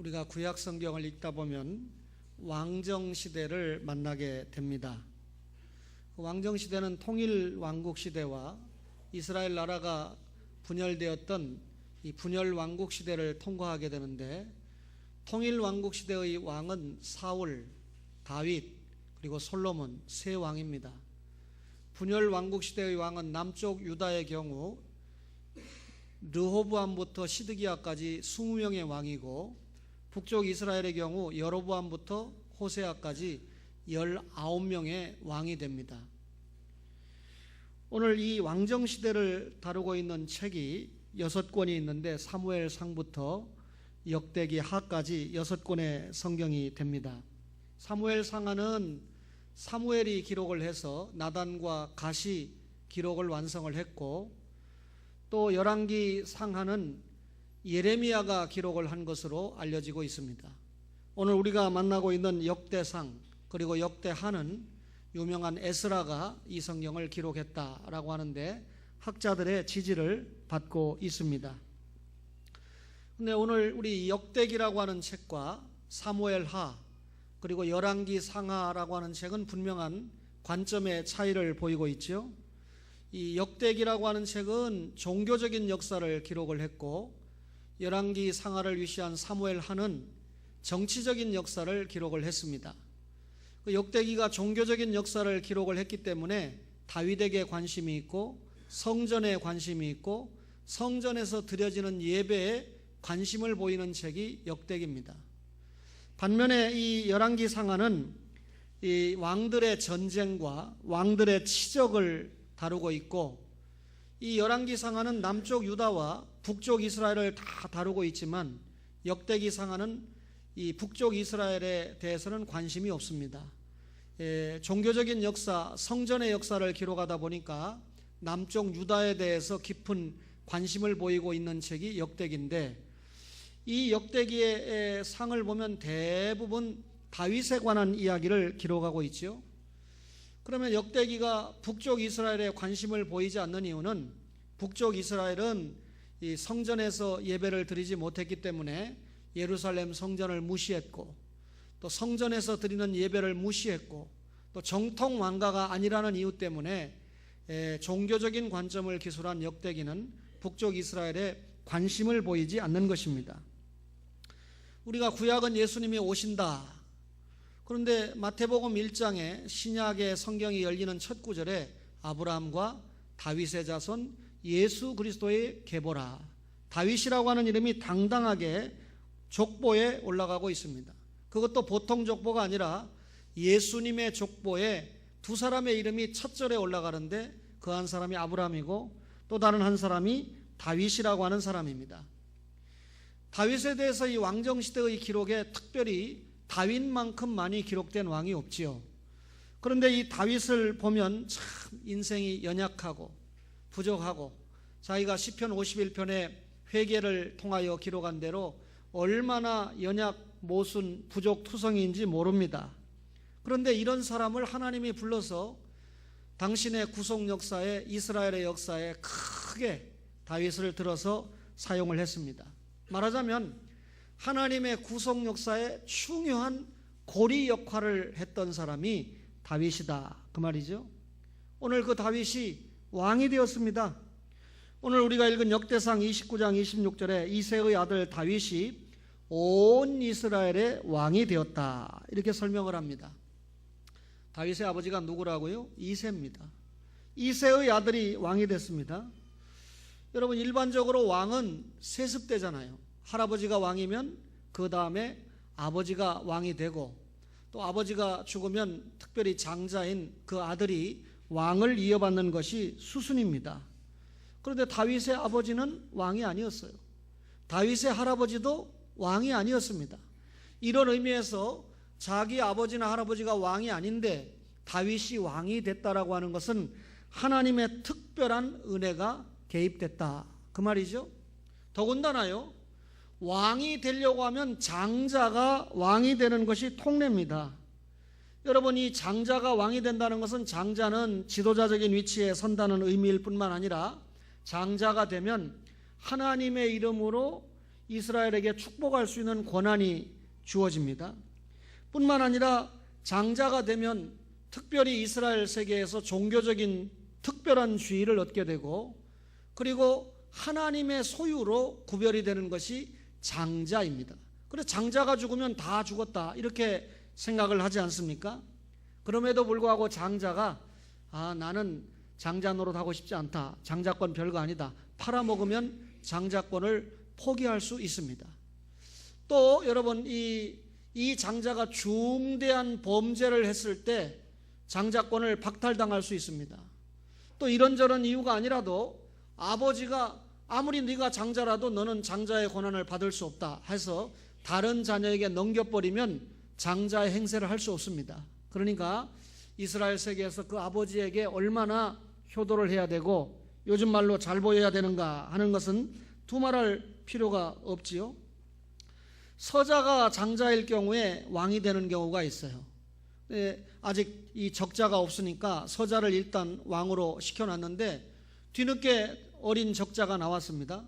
우리가 구약 성경을 읽다 보면 왕정 시대를 만나게 됩니다. 왕정 시대는 통일 왕국 시대와 이스라엘 나라가 분열되었던 이 분열 왕국 시대를 통과하게 되는데, 통일 왕국 시대의 왕은 사울, 다윗, 그리고 솔로몬 세 왕입니다. 분열 왕국 시대의 왕은 남쪽 유다의 경우 르호보암부터 시드기야까지 20명의 왕이고, 북쪽 이스라엘의 경우 여로보암부터 호세아까지 19명의 왕이 됩니다. 오늘 이 왕정 시대를 다루고 있는 책이 6권이 있는데, 사무엘상부터 역대기 하까지 6권의 성경이 됩니다. 사무엘상하는 사무엘이 기록을 해서 나단과 갓이 기록을 완성을 했고, 또 열왕기 상하는 예레미야가 기록을 한 것으로 알려지고 있습니다. 오늘 우리가 만나고 있는 역대상 그리고 역대하는 유명한 에스라가 이 성경을 기록했다라고 하는데, 학자들의 지지를 받고 있습니다. 근데 오늘 우리 역대기라고 하는 책과 사무엘하 그리고 열왕기 상하라고 하는 책은 분명한 관점의 차이를 보이고 있죠. 이 역대기라고 하는 책은 종교적인 역사를 기록을 했고, 열왕기 상하를 위시한 사무엘하는 정치적인 역사를 기록을 했습니다. 그 역대기가 종교적인 역사를 기록을 했기 때문에 다윗에게 관심이 있고, 성전에 관심이 있고, 성전에서 드려지는 예배에 관심을 보이는 책이 역대기입니다. 반면에 이 열왕기 상하는 이 왕들의 전쟁과 왕들의 치적을 다루고 있고, 이 열왕기 상하는 남쪽 유다와 북쪽 이스라엘을 다 다루고 있지만, 역대기 상하는 이 북쪽 이스라엘에 대해서는 관심이 없습니다. 종교적인 역사, 성전의 역사를 기록하다 보니까 남쪽 유다에 대해서 깊은 관심을 보이고 있는 책이 역대기인데, 이 역대기의 상을 보면 대부분 다윗에 관한 이야기를 기록하고 있죠. 그러면 역대기가 북쪽 이스라엘에 관심을 보이지 않는 이유는, 북쪽 이스라엘은 이 성전에서 예배를 드리지 못했기 때문에 예루살렘 성전을 무시했고, 또 성전에서 드리는 예배를 무시했고, 또 정통 왕가가 아니라는 이유 때문에 종교적인 관점을 기술한 역대기는 북쪽 이스라엘에 관심을 보이지 않는 것입니다. 우리가 구약은 예수님이 오신다. 그런데 마태복음 1장에 신약의 성경이 열리는 첫 구절에 아브라함과 다윗의 자손 예수 그리스도의 계보라, 다윗이라고 하는 이름이 당당하게 족보에 올라가고 있습니다. 그것도 보통 족보가 아니라 예수님의 족보에 두 사람의 이름이 첫 절에 올라가는데, 그 한 사람이 아브라함이고 또 다른 한 사람이 다윗이라고 하는 사람입니다. 다윗에 대해서 이 왕정시대의 기록에 특별히 다윗만큼 많이 기록된 왕이 없지요. 그런데 이 다윗을 보면 참 인생이 연약하고 부족하고, 자기가 시편 51편의 회개를 통하여 기록한 대로 얼마나 연약, 모순, 부족, 투성이인지 모릅니다. 그런데 이런 사람을 하나님이 불러서 당신의 구속 역사에, 이스라엘의 역사에 크게 다윗을 들어서 사용을 했습니다. 말하자면 하나님의 구속 역사에 중요한 고리 역할을 했던 사람이 다윗이다, 그 말이죠. 오늘 그 다윗이 왕이 되었습니다. 오늘 우리가 읽은 역대상 29장 26절에 이새의 아들 다윗이 온 이스라엘의 왕이 되었다, 이렇게 설명을 합니다. 다윗의 아버지가 누구라고요? 이새입니다. 이새의 아들이 왕이 됐습니다. 여러분, 일반적으로 왕은 세습되잖아요. 할아버지가 왕이면 그 다음에 아버지가 왕이 되고, 또 아버지가 죽으면 특별히 장자인 그 아들이 왕을 이어받는 것이 수순입니다. 그런데 다윗의 아버지는 왕이 아니었어요. 다윗의 할아버지도 왕이 아니었습니다. 이런 의미에서 자기 아버지나 할아버지가 왕이 아닌데 다윗이 왕이 됐다라고 하는 것은 하나님의 특별한 은혜가 개입됐다, 그 말이죠. 더군다나요, 왕이 되려고 하면 장자가 왕이 되는 것이 통례입니다. 여러분, 이 장자가 왕이 된다는 것은 장자는 지도자적인 위치에 선다는 의미일 뿐만 아니라, 장자가 되면 하나님의 이름으로 이스라엘에게 축복할 수 있는 권한이 주어집니다. 뿐만 아니라 장자가 되면 특별히 이스라엘 세계에서 종교적인 특별한 지위를 얻게 되고, 그리고 하나님의 소유로 구별이 되는 것이 장자입니다. 그래서 장자가 죽으면 다 죽었다 이렇게 생각을 하지 않습니까? 그럼에도 불구하고 장자가 나는 장자 노릇하고 싶지 않다, 장자권 별거 아니다, 팔아먹으면 장자권을 포기할 수 있습니다. 또 여러분, 이 장자가 중대한 범죄를 했을 때 장자권을 박탈당할 수 있습니다. 또 이런저런 이유가 아니라도 아버지가 아무리 네가 장자라도 너는 장자의 권한을 받을 수 없다 해서 다른 자녀에게 넘겨버리면 장자의 행세를 할 수 없습니다. 그러니까 이스라엘 세계에서 그 아버지에게 얼마나 효도를 해야 되고 요즘 말로 잘 보여야 되는가 하는 것은 두말할 필요가 없지요. 서자가 장자일 경우에 왕이 되는 경우가 있어요. 아직 이 적자가 없으니까 서자를 일단 왕으로 시켜놨는데 뒤늦게 어린 적자가 나왔습니다.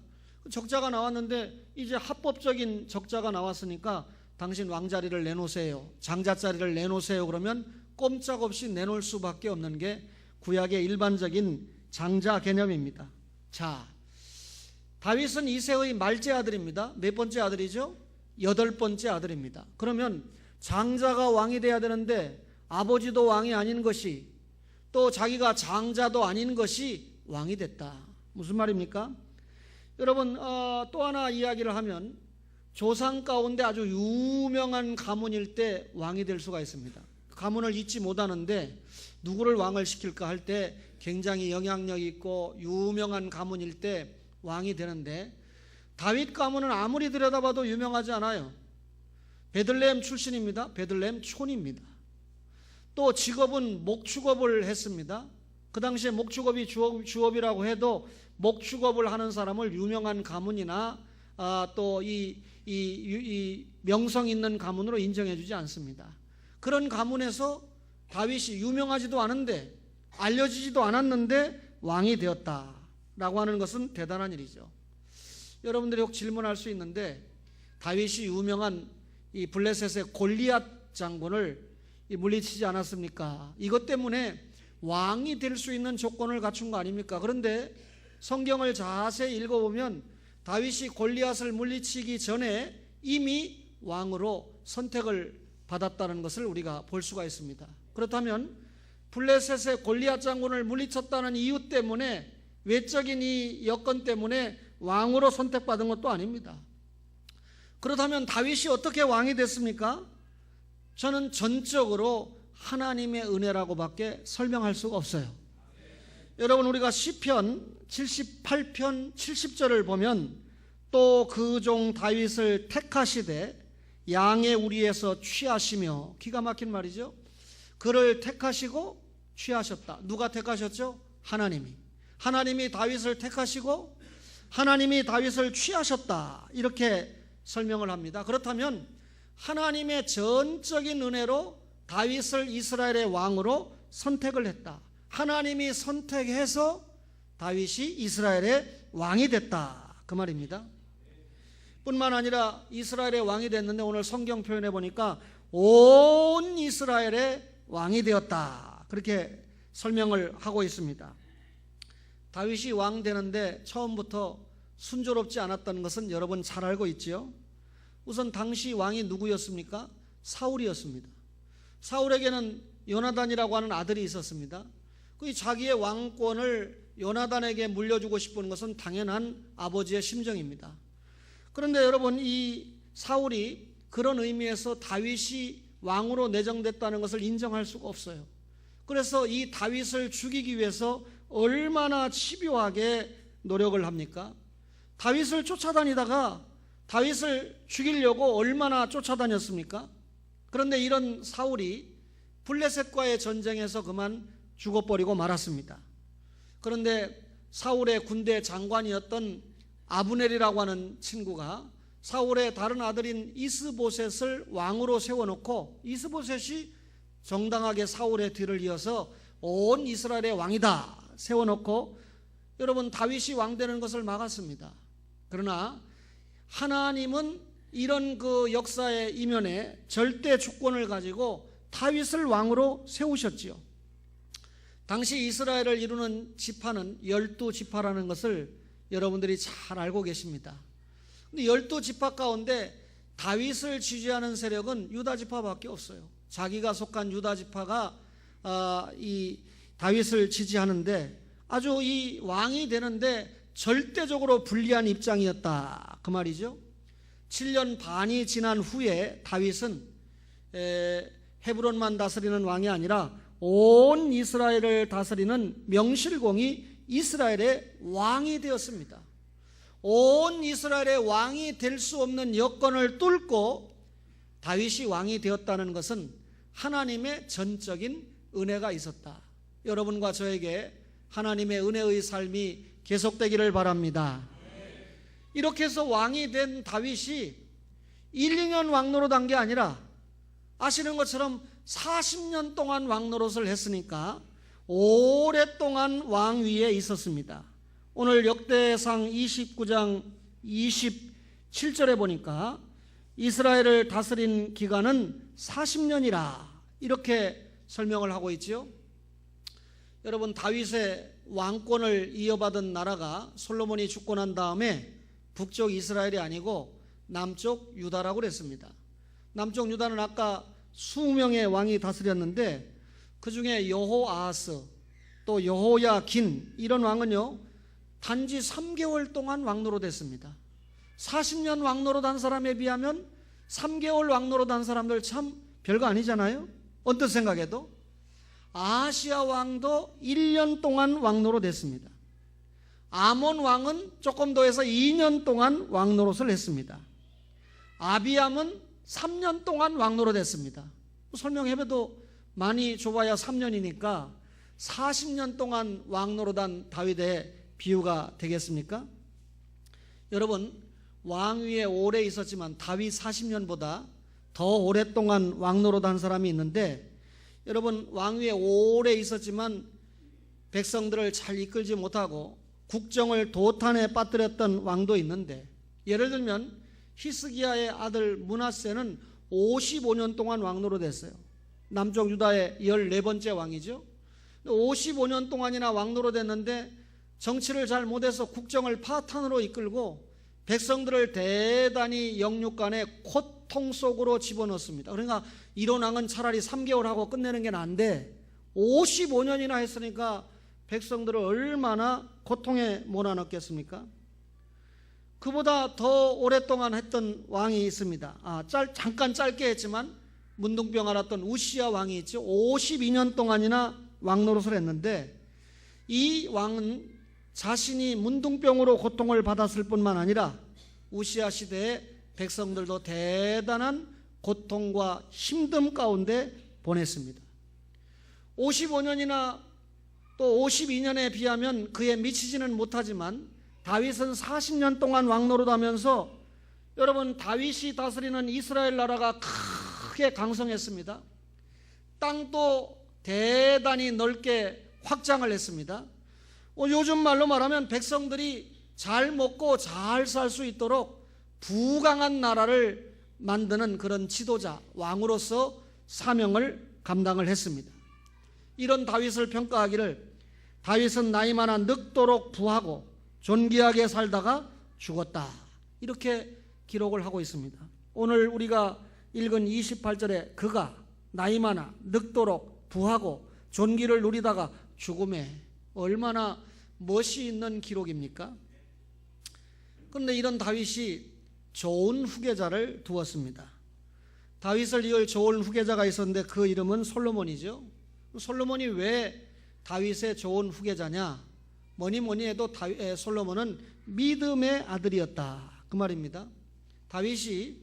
적자가 나왔는데 이제 합법적인 적자가 나왔으니까 당신 왕자리를 내놓으세요, 장자자리를 내놓으세요 그러면 꼼짝없이 내놓을 수밖에 없는 게 구약의 일반적인 장자 개념입니다. 자, 다윗은 이새의 말째 아들입니다. 몇 번째 아들이죠? 8번째 아들입니다. 그러면 장자가 왕이 돼야 되는데 아버지도 왕이 아닌 것이, 또 자기가 장자도 아닌 것이 왕이 됐다. 무슨 말입니까? 여러분, 또 하나 이야기를 하면 조상 가운데 아주 유명한 가문일 때 왕이 될 수가 있습니다. 가문을 잊지 못하는데 누구를 왕을 시킬까 할 때 굉장히 영향력 있고 유명한 가문일 때 왕이 되는데, 다윗 가문은 아무리 들여다봐도 유명하지 않아요. 베들레헴 출신입니다. 베들레헴 촌입니다. 또 직업은 목축업을 했습니다. 그 당시에 목축업이 주업이라고 해도 목축업을 하는 사람을 유명한 가문이나 또 이 명성 있는 가문으로 인정해 주지 않습니다. 그런 가문에서 다윗이 유명하지도 않은데, 알려지지도 않았는데 왕이 되었다라고 하는 것은 대단한 일이죠. 여러분들이 혹 질문할 수 있는데, 다윗이 유명한 이 블레셋의 골리앗 장군을 물리치지 않았습니까? 이것 때문에 왕이 될 수 있는 조건을 갖춘 거 아닙니까? 그런데 성경을 자세히 읽어보면 다윗이 골리앗을 물리치기 전에 이미 왕으로 선택을 받았다는 것을 우리가 볼 수가 있습니다. 그렇다면 블레셋의 골리앗 장군을 물리쳤다는 이유 때문에, 외적인 이 여건 때문에 왕으로 선택받은 것도 아닙니다. 그렇다면 다윗이 어떻게 왕이 됐습니까? 저는 전적으로 하나님의 은혜라고밖에 설명할 수가 없어요. 여러분, 우리가 시편 78편 70절을 보면 또 그 종 다윗을 택하시되 양의 우리에서 취하시며, 기가 막힌 말이죠. 그를 택하시고 취하셨다. 누가 택하셨죠? 하나님이 다윗을 택하시고 하나님이 다윗을 취하셨다, 이렇게 설명을 합니다. 그렇다면 하나님의 전적인 은혜로 다윗을 이스라엘의 왕으로 선택을 했다. 하나님이 선택해서 다윗이 이스라엘의 왕이 됐다, 그 말입니다. 뿐만 아니라 이스라엘의 왕이 됐는데 오늘 성경 표현해 보니까 온 이스라엘의 왕이 되었다, 그렇게 설명을 하고 있습니다. 다윗이 왕 되는데 처음부터 순조롭지 않았다는 것은 여러분 잘 알고 있지요. 우선 당시 왕이 누구였습니까? 사울이었습니다. 사울에게는 요나단이라고 하는 아들이 있었습니다. 그 자기의 왕권을 요나단에게 물려주고 싶은 것은 당연한 아버지의 심정입니다. 그런데 여러분, 이 사울이 그런 의미에서 다윗이 왕으로 내정됐다는 것을 인정할 수가 없어요. 그래서 이 다윗을 죽이기 위해서 얼마나 집요하게 노력을 합니까? 다윗을 쫓아다니다가 다윗을 죽이려고 얼마나 쫓아다녔습니까? 그런데 이런 사울이 블레셋과의 전쟁에서 그만 죽어버리고 말았습니다. 그런데 사울의 군대 장관이었던 아브넬이라고 하는 친구가 사울의 다른 아들인 이스보셋을 왕으로 세워놓고, 이스보셋이 정당하게 사울의 뒤를 이어서 온 이스라엘의 왕이다 세워놓고 여러분 다윗이 왕되는 것을 막았습니다. 그러나 하나님은 이런 그 역사의 이면에 절대 주권을 가지고 다윗을 왕으로 세우셨지요. 당시 이스라엘을 이루는 지파는 12지파라는 것을 여러분들이 잘 알고 계십니다. 근데 12지파 가운데 다윗을 지지하는 세력은 유다지파밖에 없어요. 자기가 속한 유다지파가 이 다윗을 지지하는데 아주 이 왕이 되는데 절대적으로 불리한 입장이었다, 그 말이죠. 7년 반이 지난 후에 다윗은 헤브론만 다스리는 왕이 아니라 온 이스라엘을 다스리는 명실공히 이스라엘의 왕이 되었습니다. 온 이스라엘의 왕이 될 수 없는 여건을 뚫고 다윗이 왕이 되었다는 것은 하나님의 전적인 은혜가 있었다. 여러분과 저에게 하나님의 은혜의 삶이 계속되기를 바랍니다. 이렇게 해서 왕이 된 다윗이 1, 2년 왕노릇한 게 아니라 아시는 것처럼 40년 동안 왕노릇을 했으니까 오랫동안 왕위에 있었습니다. 오늘 역대상 29장 27절에 보니까 이스라엘을 다스린 기간은 40년이라 이렇게 설명을 하고 있죠. 여러분, 다윗의 왕권을 이어받은 나라가 솔로몬이 죽고 난 다음에 북쪽 이스라엘이 아니고 남쪽 유다라고 그랬습니다. 남쪽 유다는 아까 20명의 왕이 다스렸는데 그 중에 여호아하스 또 여호야긴 이런 왕은요 단지 3개월 동안 왕노릇했습니다. 40년 왕노릇한 사람에 비하면 3개월 왕노릇한 사람들 참 별거 아니잖아요. 언뜻 생각해도. 아하시야 왕도 1년 동안 왕노릇했습니다. 아몬 왕은 조금 더 해서 2년 동안 왕노릇을 했습니다. 아비암은 3년 동안 왕노릇했습니다. 설명해봐도 많이 좁아야 3년이니까 40년 동안 왕노릇한 다윗의 비유가 되겠습니까? 여러분, 왕위에 오래 있었지만 다윗 40년보다 더 오랫동안 왕노릇한 사람이 있는데, 여러분, 왕위에 오래 있었지만 백성들을 잘 이끌지 못하고 국정을 도탄에 빠뜨렸던 왕도 있는데, 예를 들면 히스기야의 아들 므낫세는 55년 동안 왕노릇했어요. 남쪽 유다의 14번째 왕이죠. 55년 동안이나 왕노릇했는데 정치를 잘 못해서 국정을 파탄으로 이끌고 백성들을 대단히 영육간에 고통 속으로 집어넣습니다. 그러니까 이런 왕은 차라리 3개월 하고 끝내는 게 나은데 55년이나 했으니까 백성들을 얼마나 고통에 몰아넣겠습니까? 그보다 더 오랫동안 했던 왕이 있습니다. 잠깐 짧게 했지만 문둥병 앓았던 우시야 왕이 있죠. 52년 동안이나 왕노릇을 했는데 이 왕은 자신이 문둥병으로 고통을 받았을 뿐만 아니라 우시야 시대에 백성들도 대단한 고통과 힘듦 가운데 보냈습니다. 55년이나 또 52년에 비하면 그에 미치지는 못하지만 다윗은 40년 동안 왕노릇하면서 여러분, 다윗이 다스리는 이스라엘 나라가 크게 강성했습니다. 땅도 대단히 넓게 확장을 했습니다. 요즘 말로 말하면 백성들이 잘 먹고 잘 살 수 있도록 부강한 나라를 만드는 그런 지도자, 왕으로서 사명을 감당을 했습니다. 이런 다윗을 평가하기를 다윗은 나이 많아 늙도록 부하고 존귀하게 살다가 죽었다, 이렇게 기록을 하고 있습니다. 오늘 우리가 읽은 28절에 그가 나이 많아 늙도록 부하고 존귀를 누리다가 죽음에, 얼마나 멋이 있는 기록입니까? 그런데 이런 다윗이 좋은 후계자를 두었습니다. 다윗을 이을 좋은 후계자가 있었는데 그 이름은 솔로몬이죠. 솔로몬이 왜 다윗의 좋은 후계자냐? 뭐니 해도 솔로몬은 믿음의 아들이었다, 그 말입니다. 다윗이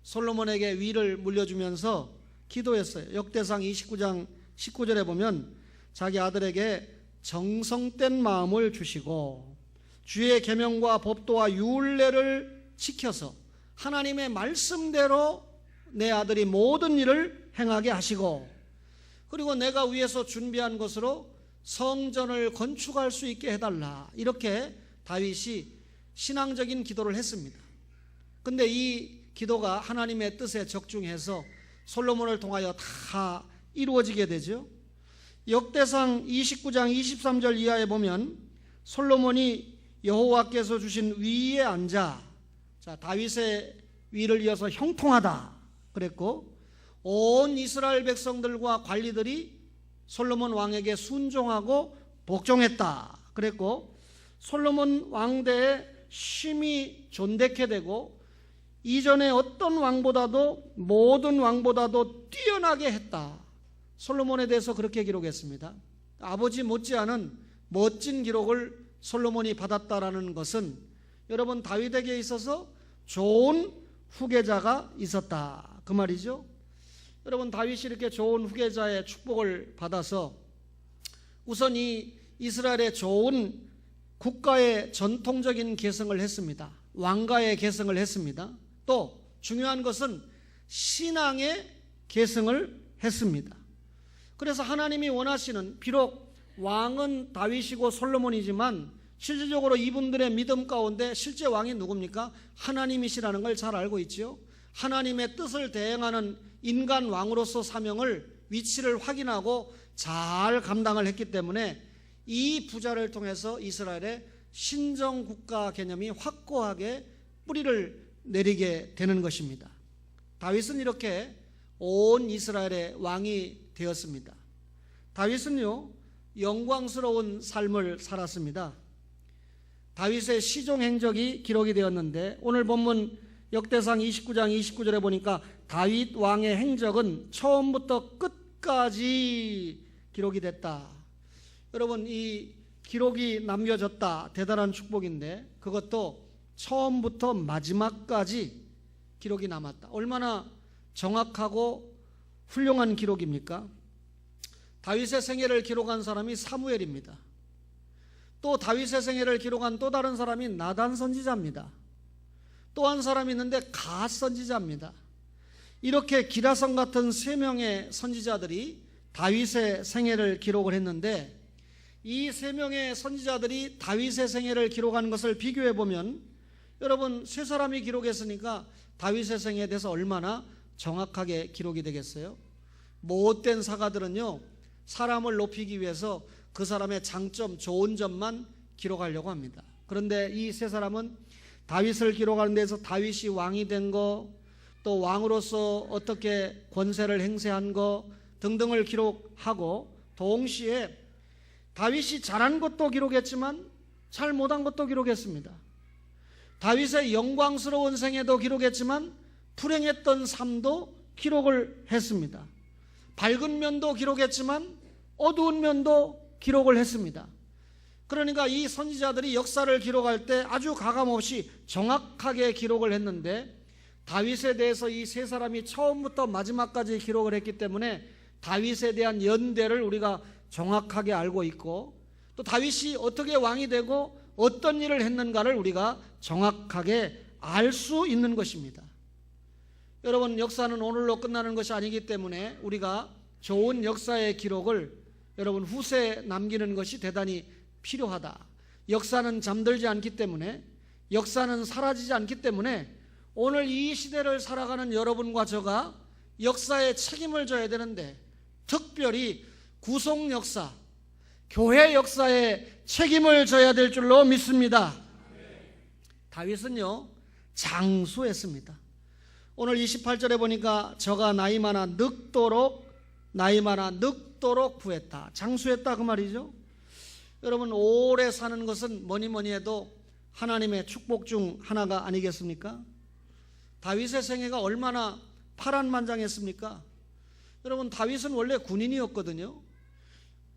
솔로몬에게 위를 물려주면서 기도했어요. 역대상 29장 19절에 보면 자기 아들에게 정성된 마음을 주시고 주의 계명과 법도와 율례를 지켜서 하나님의 말씀대로 내 아들이 모든 일을 행하게 하시고, 그리고 내가 위에서 준비한 것으로 성전을 건축할 수 있게 해달라, 이렇게 다윗이 신앙적인 기도를 했습니다. 근데 이 기도가 하나님의 뜻에 적중해서 솔로몬을 통하여 다 이루어지게 되죠. 역대상 29장 23절 이하에 보면 솔로몬이 여호와께서 주신 위에 앉아, 자, 다윗의 위를 이어서 형통하다 그랬고, 온 이스라엘 백성들과 관리들이 솔로몬 왕에게 순종하고 복종했다 그랬고, 솔로몬 왕대에 심히 존대케 되고 이전에 어떤 왕보다도, 모든 왕보다도 뛰어나게 했다. 솔로몬에 대해서 그렇게 기록했습니다. 아버지 못지않은 멋진 기록을 솔로몬이 받았다라는 것은 여러분 다윗에게 있어서 좋은 후계자가 있었다 그 말이죠. 여러분 다윗이 이렇게 좋은 후계자의 축복을 받아서 우선 이 이스라엘의 좋은 국가의 전통적인 계승을 했습니다. 왕가의 계승을 했습니다. 또 중요한 것은 신앙의 계승을 했습니다. 그래서 하나님이 원하시는, 비록 왕은 다윗이고 솔로몬이지만 실질적으로 이분들의 믿음 가운데 실제 왕이 누굽니까? 하나님이시라는 걸 잘 알고 있죠. 하나님의 뜻을 대행하는 인간 왕으로서 사명을, 위치를 확인하고 잘 감당을 했기 때문에 이 부자를 통해서 이스라엘의 신정국가 개념이 확고하게 뿌리를 내리게 되는 것입니다. 다윗은 이렇게 온 이스라엘의 왕이 되었습니다. 다윗은요, 영광스러운 삶을 살았습니다. 다윗의 시종 행적이 기록이 되었는데 오늘 본문 역대상 29장 29절에 보니까 다윗 왕의 행적은 처음부터 끝까지 기록이 됐다. 여러분, 이 기록이 남겨졌다, 대단한 축복인데 그것도 처음부터 마지막까지 기록이 남았다. 얼마나 정확하고 훌륭한 기록입니까? 다윗의 생애를 기록한 사람이 사무엘입니다. 또 다윗의 생애를 기록한 또 다른 사람이 나단 선지자입니다. 또 한 사람이 있는데 갓 선지자입니다. 이렇게 기라성 같은 3명의 선지자들이 다윗의 생애를 기록을 했는데, 이 3명의 선지자들이 다윗의 생애를 기록한 것을 비교해 보면 여러분 3사람이 기록했으니까 다윗의 생애에 대해서 얼마나 정확하게 기록이 되겠어요? 못된 사가들은요, 사람을 높이기 위해서 그 사람의 장점, 좋은 점만 기록하려고 합니다. 그런데 이 3사람은 다윗을 기록하는 데서 다윗이 왕이 된 거, 또 왕으로서 어떻게 권세를 행세한 거 등등을 기록하고, 동시에 다윗이 잘한 것도 기록했지만 잘 못한 것도 기록했습니다. 다윗의 영광스러운 생애도 기록했지만 불행했던 삶도 기록을 했습니다. 밝은 면도 기록했지만 어두운 면도 기록을 했습니다. 그러니까 이 선지자들이 역사를 기록할 때 아주 가감없이 정확하게 기록을 했는데, 다윗에 대해서 이 3사람이 처음부터 마지막까지 기록을 했기 때문에 다윗에 대한 연대를 우리가 정확하게 알고 있고, 또 다윗이 어떻게 왕이 되고 어떤 일을 했는가를 우리가 정확하게 알 수 있는 것입니다. 여러분, 역사는 오늘로 끝나는 것이 아니기 때문에 우리가 좋은 역사의 기록을 여러분 후세에 남기는 것이 대단히 필요하다. 역사는 잠들지 않기 때문에, 역사는 사라지지 않기 때문에 오늘 이 시대를 살아가는 여러분과 저가 역사에 책임을 져야 되는데, 특별히 구속 역사, 교회 역사에 책임을 져야 될 줄로 믿습니다. 다윗은요, 장수했습니다. 오늘 28절에 보니까 저가 나이 많아 늙도록 구했다. 장수했다 그 말이죠. 여러분, 오래 사는 것은 뭐니 해도 하나님의 축복 중 하나가 아니겠습니까? 다윗의 생애가 얼마나 파란만장했습니까? 여러분, 다윗은 원래 군인이었거든요.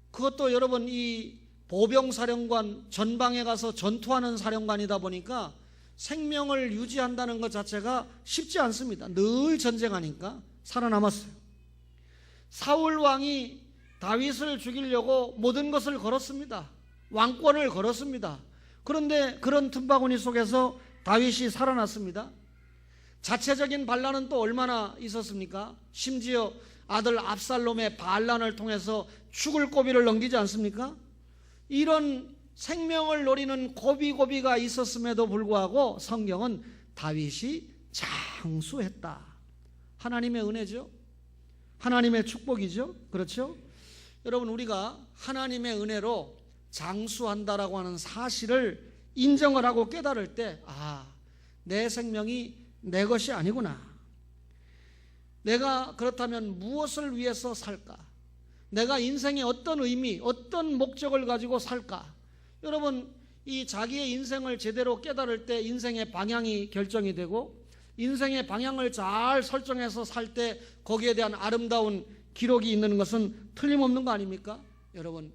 그것도 여러분 이 보병사령관, 전방에 가서 전투하는 사령관이다 보니까 생명을 유지한다는 것 자체가 쉽지 않습니다. 늘 전쟁하니까 살아남았어요. 사울 왕이 다윗을 죽이려고 모든 것을 걸었습니다. 왕권을 걸었습니다. 그런데 그런 틈바구니 속에서 다윗이 살아났습니다. 자체적인 반란은 또 얼마나 있었습니까? 심지어 아들 압살롬의 반란을 통해서 죽을 고비를 넘기지 않습니까? 이런 생명을 노리는 고비가 있었음에도 불구하고 성경은 다윗이 장수했다. 하나님의 은혜죠. 하나님의 축복이죠. 그렇죠? 여러분, 우리가 하나님의 은혜로 장수한다라고 하는 사실을 인정을 하고 깨달을 때, 내 생명이 내 것이 아니구나. 내가 그렇다면 무엇을 위해서 살까? 내가 인생에 어떤 의미, 어떤 목적을 가지고 살까? 여러분, 이 자기의 인생을 제대로 깨달을 때 인생의 방향이 결정이 되고, 인생의 방향을 잘 설정해서 살 때 거기에 대한 아름다운 기록이 있는 것은 틀림없는 거 아닙니까? 여러분,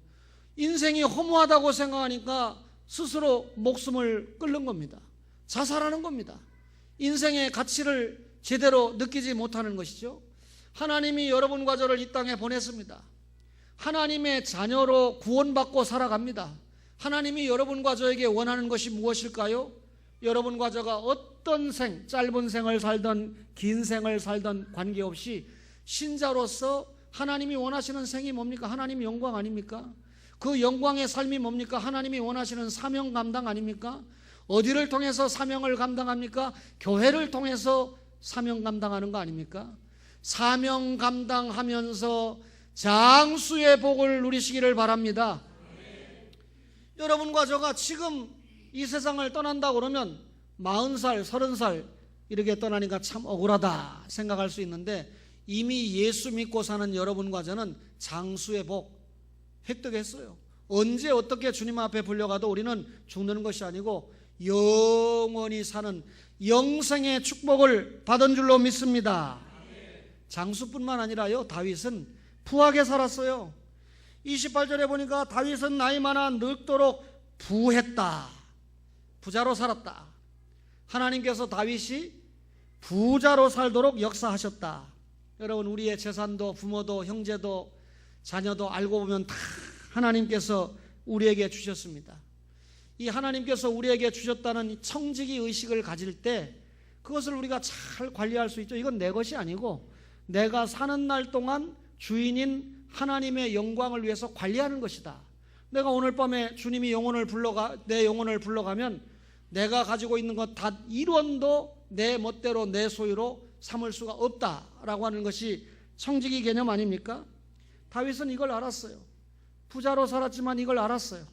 인생이 허무하다고 생각하니까 스스로 목숨을 끊는 겁니다. 자살하는 겁니다. 인생의 가치를 제대로 느끼지 못하는 것이죠. 하나님이 여러분과 저를 이 땅에 보냈습니다. 하나님의 자녀로 구원받고 살아갑니다. 하나님이 여러분과 저에게 원하는 것이 무엇일까요? 여러분과 저가 어떤 짧은 생을 살던 긴 생을 살던 관계없이 신자로서 하나님이 원하시는 생이 뭡니까? 하나님의 영광 아닙니까? 그 영광의 삶이 뭡니까? 하나님이 원하시는 사명 감당 아닙니까? 어디를 통해서 사명을 감당합니까? 교회를 통해서 사명 감당하는 거 아닙니까? 사명 감당하면서 장수의 복을 누리시기를 바랍니다. 여러분과 저가 지금 이 세상을 떠난다 그러면 40살, 30살 이렇게 떠나니까 참 억울하다 생각할 수 있는데, 이미 예수 믿고 사는 여러분과 저는 장수의 복 획득했어요. 언제 어떻게 주님 앞에 불려가도 우리는 죽는 것이 아니고 영원히 사는 영생의 축복을 받은 줄로 믿습니다. 장수뿐만 아니라요, 다윗은 부하게 살았어요. 28절에 보니까 다윗은 나이 많아 늙도록 부했다. 부자로 살았다. 하나님께서 다윗이 부자로 살도록 역사하셨다. 여러분, 우리의 재산도 부모도 형제도 자녀도 알고 보면 다 하나님께서 우리에게 주셨습니다. 이 하나님께서 우리에게 주셨다는 청지기 의식을 가질 때 그것을 우리가 잘 관리할 수 있죠. 이건 내 것이 아니고 내가 사는 날 동안 주인인 하나님의 영광을 위해서 관리하는 것이다. 내가 오늘 밤에 주님이 내 영혼을 불러가면 내가 가지고 있는 것 단 1원도 내 멋대로 내 소유로 삼을 수가 없다라고 하는 것이 청지기 개념 아닙니까? 다윗은 이걸 알았어요. 부자로 살았지만 이걸 알았어요.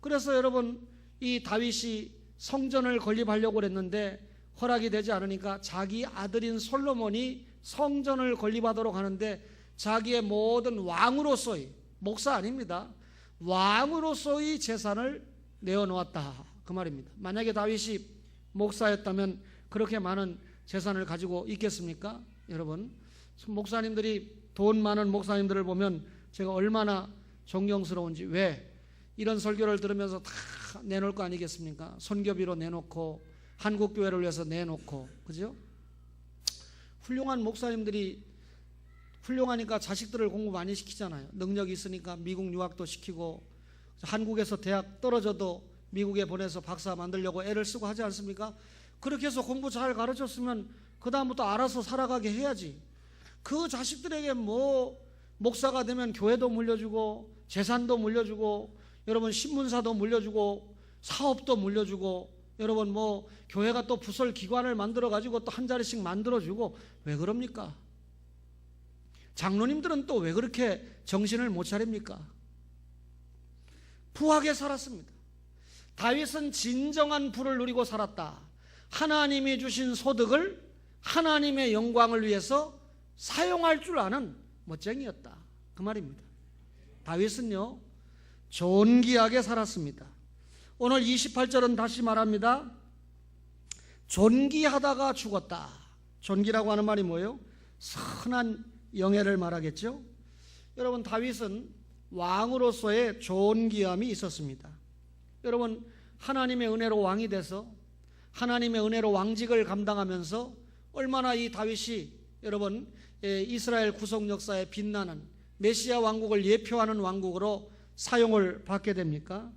그래서 여러분, 이 다윗이 성전을 건립하려고 했는데 허락이 되지 않으니까 자기 아들인 솔로몬이 성전을 건립하도록 하는데 자기의 모든 왕으로서의, 목사 아닙니다, 왕으로서의 재산을 내어놓았다, 그 말입니다. 만약에 다윗이 목사였다면 그렇게 많은 재산을 가지고 있겠습니까? 여러분, 목사님들이, 돈 많은 목사님들을 보면 제가 얼마나 존경스러운지. 왜? 이런 설교를 들으면서 다 내놓을 거 아니겠습니까? 선교비로 내놓고 한국교회를 위해서 내놓고, 그죠? 훌륭한 목사님들이 훌륭하니까 자식들을 공부 많이 시키잖아요. 능력이 있으니까 미국 유학도 시키고, 한국에서 대학 떨어져도 미국에 보내서 박사 만들려고 애를 쓰고 하지 않습니까? 그렇게 해서 공부 잘 가르쳤으면 그 다음부터 알아서 살아가게 해야지. 그 자식들에게 목사가 되면 교회도 물려주고 재산도 물려주고, 여러분 신문사도 물려주고 사업도 물려주고, 여러분 교회가 또 부설 기관을 만들어 가지고 또 한 자리씩 만들어주고, 왜 그럽니까? 장로님들은 또 왜 그렇게 정신을 못 차립니까? 부하게 살았습니다. 다윗은 진정한 부를 누리고 살았다. 하나님이 주신 소득을 하나님의 영광을 위해서 사용할 줄 아는 멋쟁이였다, 그 말입니다. 다윗은요, 존귀하게 살았습니다. 오늘 28절은 다시 말합니다. 존귀하다가 죽었다. 존귀라고 하는 말이 뭐예요? 선한 영예를 말하겠죠. 여러분, 다윗은 왕으로서의 존귀함이 있었습니다. 여러분, 하나님의 은혜로 왕이 돼서 하나님의 은혜로 왕직을 감당하면서 얼마나 이 다윗이 여러분 이스라엘 구속 역사에 빛나는 메시아 왕국을 예표하는 왕국으로 사용을 받게 됩니까?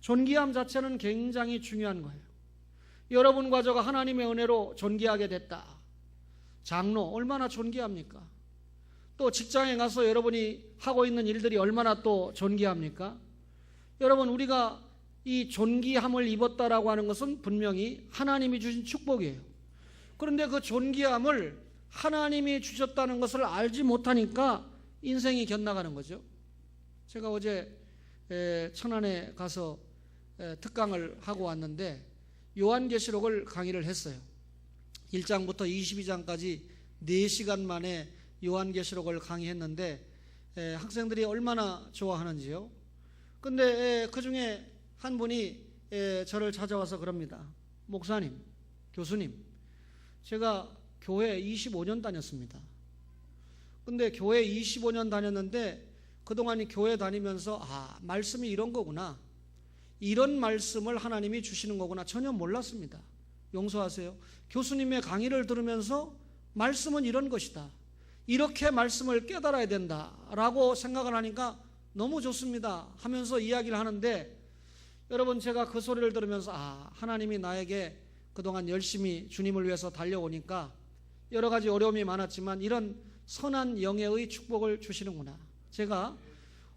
존귀함 자체는 굉장히 중요한 거예요. 여러분과 저가 하나님의 은혜로 존귀하게 됐다. 장로 얼마나 존귀합니까? 또 직장에 가서 여러분이 하고 있는 일들이 얼마나 또 존귀합니까? 여러분, 우리가 이 존귀함을 입었다라고 하는 것은 분명히 하나님이 주신 축복이에요. 그런데 그 존귀함을 하나님이 주셨다는 것을 알지 못하니까 인생이 곁나가는 거죠. 제가 어제 천안에 가서 특강을 하고 왔는데 요한계시록을 강의를 했어요. 1장부터 22장까지 4시간 만에 요한계시록을 강의했는데 학생들이 얼마나 좋아하는지요. 근데 그 중에 한 분이 저를 찾아와서 그럽니다. 목사님, 교수님, 제가 교회 25년 다녔습니다. 근데 교회 25년 다녔는데 그동안 교회 다니면서 말씀이 이런 거구나, 이런 말씀을 하나님이 주시는 거구나 전혀 몰랐습니다. 용서하세요. 교수님의 강의를 들으면서 말씀은 이런 것이다, 이렇게 말씀을 깨달아야 된다라고 생각을 하니까 너무 좋습니다 하면서 이야기를 하는데, 여러분 제가 그 소리를 들으면서 하나님이 나에게 그동안 열심히 주님을 위해서 달려오니까 여러 가지 어려움이 많았지만 이런 선한 영예의 축복을 주시는구나. 제가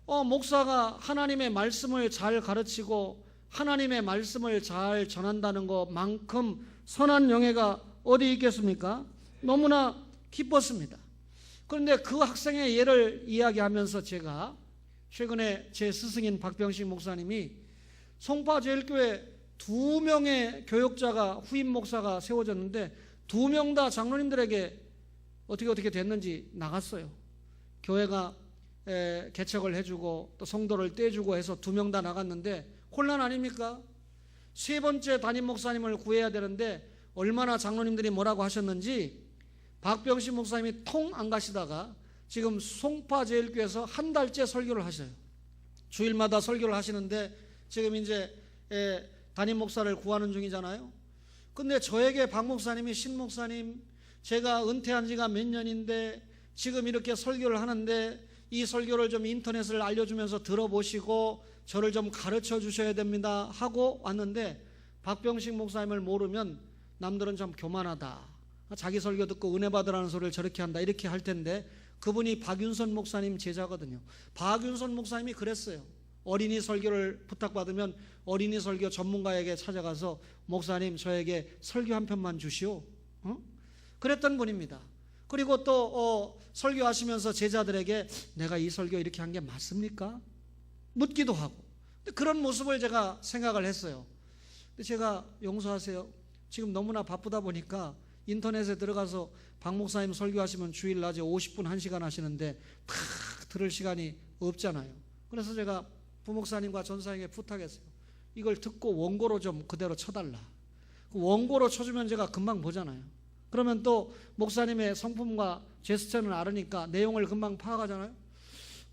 목사가 하나님의 말씀을 잘 가르치고 하나님의 말씀을 잘 전한다는 것만큼 선한 영예가 어디 있겠습니까? 너무나 기뻤습니다. 그런데 그 학생의 예를 이야기하면서 제가 최근에 제 스승인 박병식 목사님이 송파제일교회 2명의 교역자가, 후임 목사가 세워졌는데 2명 다 장로님들에게 어떻게 됐는지 나갔어요. 교회가 개척을 해주고 또 성도를 떼주고 해서 2명 다 나갔는데 혼란 아닙니까? 3번째 담임 목사님을 구해야 되는데 얼마나 장로님들이 뭐라고 하셨는지 박병식 목사님이 통 안 가시다가 지금 송파제일교회에서 한 달째 설교를 하셔요. 주일마다 설교를 하시는데 지금 이제 담임 목사를 구하는 중이잖아요. 근데 저에게 박 목사님이, 신 목사님, 제가 은퇴한 지가 몇 년인데 지금 이렇게 설교를 하는데 이 설교를 좀 인터넷을 알려주면서 들어보시고 저를 좀 가르쳐 주셔야 됩니다 하고 왔는데, 박병식 목사님을 모르면 남들은 좀 교만하다, 자기 설교 듣고 은혜 받으라는 소리를 저렇게 한다 이렇게 할 텐데, 그분이 박윤선 목사님 제자거든요. 박윤선 목사님이 그랬어요. 어린이 설교를 부탁받으면 어린이 설교 전문가에게 찾아가서 목사님 저에게 설교 한 편만 주시오, 그랬던 분입니다. 그리고 또 설교하시면서 제자들에게 내가 이 설교 이렇게 한 게 맞습니까? 묻기도 하고. 그런 모습을 제가 생각을 했어요. 근데 제가 용서하세요, 지금 너무나 바쁘다 보니까 인터넷에 들어가서 박 목사님 설교하시면 주일 낮에 50분 1시간 하시는데 다 들을 시간이 없잖아요. 그래서 제가 부목사님과 전사에게 부탁했어요. 이걸 듣고 원고로 좀 그대로 쳐달라. 원고로 쳐주면 제가 금방 보잖아요. 그러면 또 목사님의 성품과 제스처는 알으니까 내용을 금방 파악하잖아요.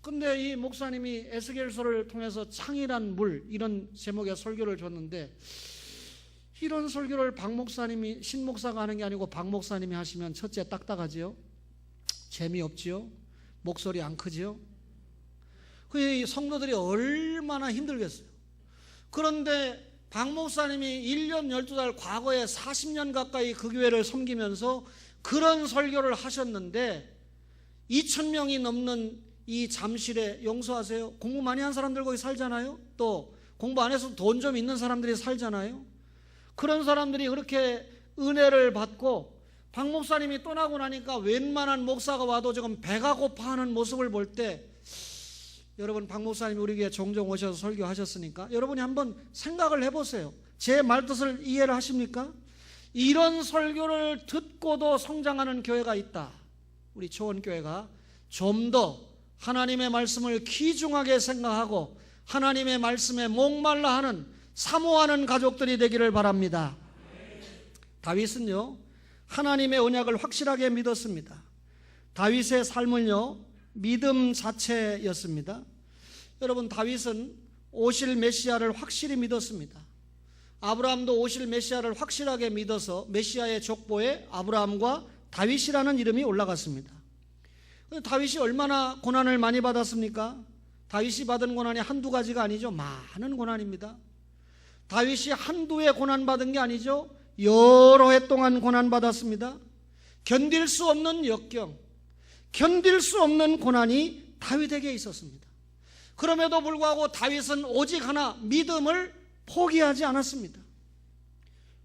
근데 이 목사님이 에스겔서를 통해서 창이란 물, 이런 제목의 설교를 줬는데, 이런 설교를 박 목사님이, 신 목사가 하는 게 아니고 박 목사님이 하시면 첫째 딱딱하지요, 재미없지요, 목소리 안 크지요. 그 성도들이 얼마나 힘들겠어요. 그런데 박 목사님이 1년 12달 과거에 40년 가까이 그 교회를 섬기면서 그런 설교를 하셨는데 2,000명이 넘는 이 잠실에, 용서하세요, 공부 많이 한 사람들 거기 살잖아요. 또 공부 안 해서 돈 좀 있는 사람들이 살잖아요. 그런 사람들이 그렇게 은혜를 받고 박 목사님이 떠나고 나니까 웬만한 목사가 와도 지금 배가 고파하는 모습을 볼 때, 여러분 박 목사님이 우리 교회에 종종 오셔서 설교하셨으니까 여러분이 한번 생각을 해보세요. 제 말뜻을 이해를 하십니까? 이런 설교를 듣고도 성장하는 교회가 있다. 우리 초원교회가 좀 더 하나님의 말씀을 귀중하게 생각하고 하나님의 말씀에 목말라 하는, 사모하는 가족들이 되기를 바랍니다. 다윗은요, 하나님의 언약을 확실하게 믿었습니다. 다윗의 삶은요, 믿음 자체였습니다. 여러분, 다윗은 오실 메시아를 확실히 믿었습니다. 아브라함도 오실 메시아를 확실하게 믿어서 메시아의 족보에 아브라함과 다윗이라는 이름이 올라갔습니다. 다윗이 얼마나 고난을 많이 받았습니까? 다윗이 받은 고난이 한두 가지가 아니죠. 많은 고난입니다. 다윗이 한두 해 고난받은 게 아니죠. 여러 해 동안 고난받았습니다. 견딜 수 없는 역경, 견딜 수 없는 고난이 다윗에게 있었습니다. 그럼에도 불구하고 다윗은 오직 하나, 믿음을 포기하지 않았습니다.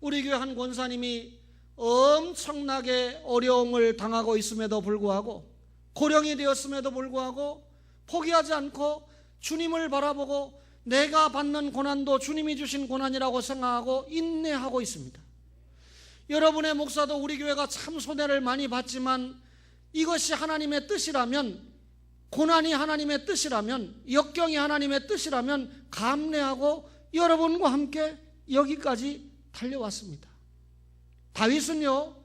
우리 교회 한 권사님이 엄청나게 어려움을 당하고 있음에도 불구하고, 고령이 되었음에도 불구하고 포기하지 않고 주님을 바라보고 내가 받는 고난도 주님이 주신 고난이라고 생각하고 인내하고 있습니다. 여러분의 목사도 우리 교회가 참 손해를 많이 봤지만 이것이 하나님의 뜻이라면, 고난이 하나님의 뜻이라면, 역경이 하나님의 뜻이라면 감내하고 여러분과 함께 여기까지 달려왔습니다. 다윗은요,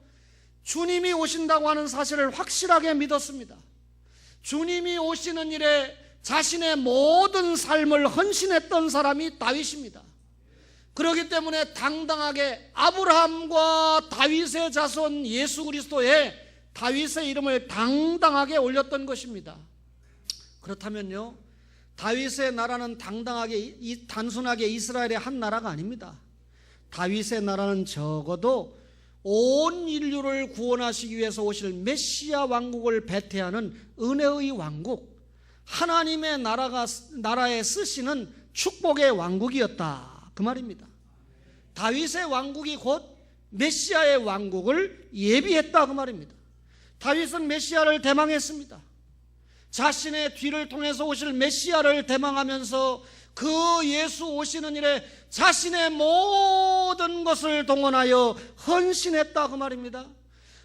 주님이 오신다고 하는 사실을 확실하게 믿었습니다. 주님이 오시는 일에 자신의 모든 삶을 헌신했던 사람이 다윗입니다. 그렇기 때문에 당당하게 아브라함과 다윗의 자손 예수 그리스도의 다윗의 이름을 당당하게 올렸던 것입니다. 그렇다면요, 다윗의 나라는 당당하게, 단순하게 이스라엘의 한 나라가 아닙니다. 다윗의 나라는 적어도 온 인류를 구원하시기 위해서 오실 메시아 왕국을 배태하는 은혜의 왕국, 하나님의 나라에 쓰시는 축복의 왕국이었다, 그 말입니다. 다윗의 왕국이 곧 메시아의 왕국을 예비했다, 그 말입니다. 다윗은 메시아를 대망했습니다. 자신의 뒤를 통해서 오실 메시아를 대망하면서 그 예수 오시는 일에 자신의 모든 것을 동원하여 헌신했다, 그 말입니다.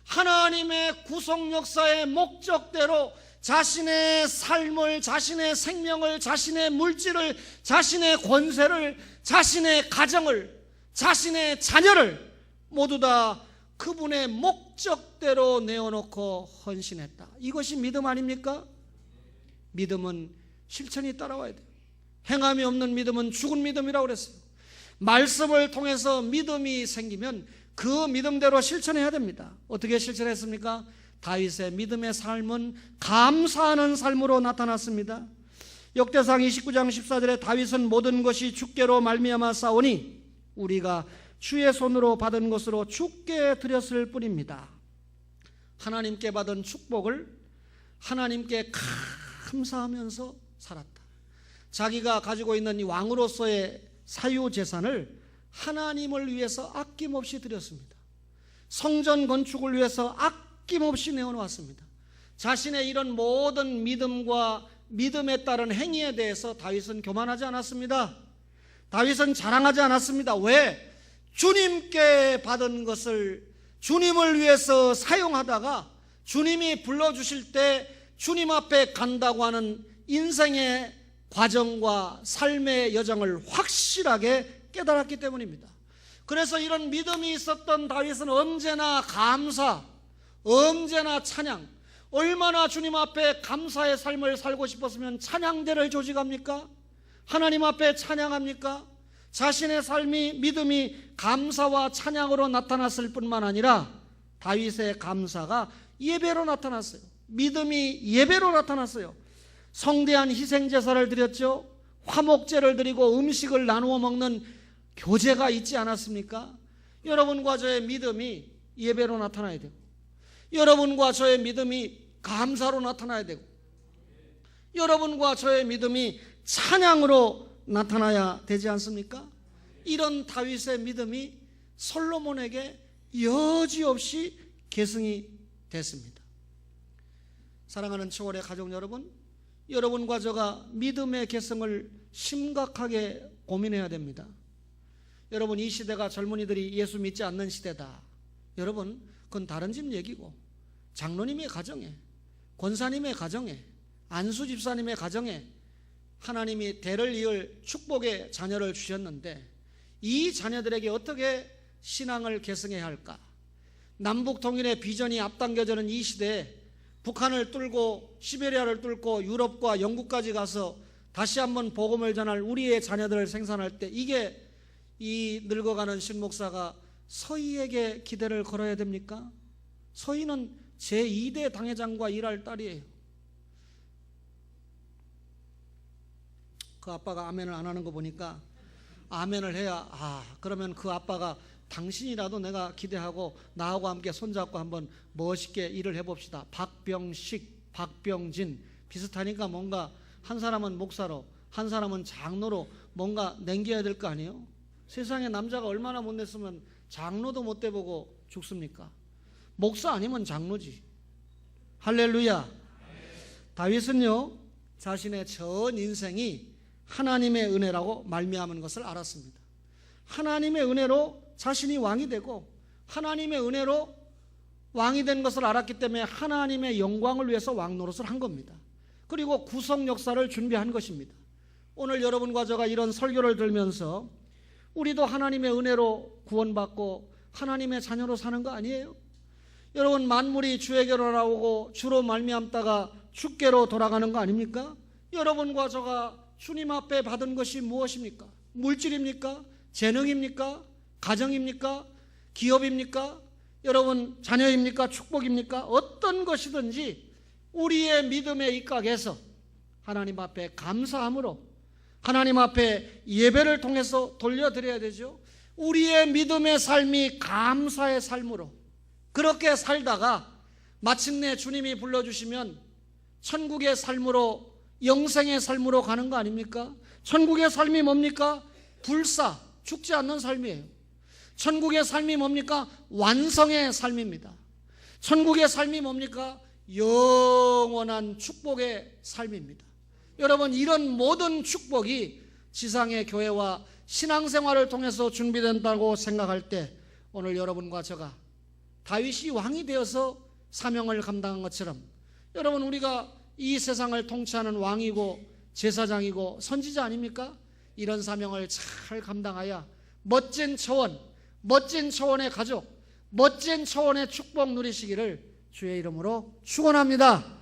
하나님의 구속 역사의 목적대로 자신의 삶을, 자신의 생명을, 자신의 물질을, 자신의 권세를, 자신의 가정을, 자신의 자녀를 모두 다 그분의 목적대로 내어놓고 헌신했다. 이것이 믿음 아닙니까? 믿음은 실천이 따라와야 돼요. 행함이 없는 믿음은 죽은 믿음이라고 그랬어요. 말씀을 통해서 믿음이 생기면 그 믿음대로 실천해야 됩니다. 어떻게 실천했습니까? 다윗의 믿음의 삶은 감사하는 삶으로 나타났습니다. 역대상 29장 14절에 다윗은 모든 것이 주께로 말미암아 싸우니 우리가 주의 손으로 받은 것으로 주께 드렸을 뿐입니다. 하나님께 받은 축복을 하나님께 감사하면서 살았다. 자기가 가지고 있는 이 왕으로서의 사유재산을 하나님을 위해서 아낌없이 드렸습니다. 성전 건축을 위해서 아낌없이 내어놓았습니다. 자신의 이런 모든 믿음과 믿음에 따른 행위에 대해서 다윗은 교만하지 않았습니다. 다윗은 자랑하지 않았습니다. 왜? 주님께 받은 것을 주님을 위해서 사용하다가 주님이 불러주실 때 주님 앞에 간다고 하는 인생의 과정과 삶의 여정을 확실하게 깨달았기 때문입니다. 그래서 이런 믿음이 있었던 다윗은 언제나 감사, 언제나 찬양, 얼마나 주님 앞에 감사의 삶을 살고 싶었으면 찬양대를 조직합니까? 하나님 앞에 찬양합니까? 자신의 삶이, 믿음이 감사와 찬양으로 나타났을 뿐만 아니라 다윗의 감사가 예배로 나타났어요. 믿음이 예배로 나타났어요. 성대한 희생제사를 드렸죠. 화목제를 드리고 음식을 나누어 먹는 교제가 있지 않았습니까? 여러분과 저의 믿음이 예배로 나타나야 되고, 여러분과 저의 믿음이 감사로 나타나야 되고, 여러분과 저의 믿음이 찬양으로 나타나야 되지 않습니까? 이런 다윗의 믿음이 솔로몬에게 여지없이 계승이 됐습니다. 사랑하는 초월의 가족 여러분, 여러분과 저가 믿음의 계승을 심각하게 고민해야 됩니다. 여러분, 이 시대가 젊은이들이 예수 믿지 않는 시대다. 여러분, 그건 다른 집 얘기고, 장로님의 가정에, 권사님의 가정에, 안수 집사님의 가정에 하나님이 대를 이을 축복의 자녀를 주셨는데 이 자녀들에게 어떻게 신앙을 계승해야 할까? 남북 통일의 비전이 앞당겨지는 이 시대에 북한을 뚫고 시베리아를 뚫고 유럽과 영국까지 가서 다시 한번 복음을 전할 우리의 자녀들을 생산할 때 이게 이 늙어가는 신목사가 서희에게 기대를 걸어야 됩니까? 서희는 제2대 당회장과 일할 딸이에요. 그 아빠가 아멘을 안 하는 거 보니까 아멘을 해야, 그러면 그 아빠가 당신이라도 내가 기대하고 나하고 함께 손잡고 한번 멋있게 일을 해봅시다. 박병식, 박병진 비슷하니까 뭔가 한 사람은 목사로 한 사람은 장로로 뭔가 남겨야 될 거 아니에요? 세상에 남자가 얼마나 못냈으면 장로도 못 돼보고 죽습니까? 목사 아니면 장로지. 할렐루야. 다윗은요, 자신의 전 인생이 하나님의 은혜라고 말미암은 것을 알았습니다. 하나님의 은혜로 자신이 왕이 되고 하나님의 은혜로 왕이 된 것을 알았기 때문에 하나님의 영광을 위해서 왕 노릇을 한 겁니다. 그리고 구속 역사를 준비한 것입니다. 오늘 여러분과 제가 이런 설교를 들으면서 우리도 하나님의 은혜로 구원받고 하나님의 자녀로 사는 거 아니에요? 여러분, 만물이 주에게로 나오고 주로 말미암다가 주께로 돌아가는 거 아닙니까? 여러분과 저가 주님 앞에 받은 것이 무엇입니까? 물질입니까? 재능입니까? 가정입니까? 기업입니까? 여러분, 자녀입니까? 축복입니까? 어떤 것이든지 우리의 믿음의 입각에서 하나님 앞에 감사함으로 하나님 앞에 예배를 통해서 돌려드려야 되죠. 우리의 믿음의 삶이 감사의 삶으로 그렇게 살다가 마침내 주님이 불러주시면 천국의 삶으로, 영생의 삶으로 가는 거 아닙니까? 천국의 삶이 뭡니까? 불사, 죽지 않는 삶이에요. 천국의 삶이 뭡니까? 완성의 삶입니다. 천국의 삶이 뭡니까? 영원한 축복의 삶입니다. 여러분, 이런 모든 축복이 지상의 교회와 신앙생활을 통해서 준비된다고 생각할 때 오늘 여러분과 제가 다윗이 왕이 되어서 사명을 감당한 것처럼 여러분, 우리가 이 세상을 통치하는 왕이고 제사장이고 선지자 아닙니까? 이런 사명을 잘 감당하여 멋진 초원, 멋진 초원의 가족, 멋진 초원의 축복 누리시기를 주의 이름으로 축원합니다.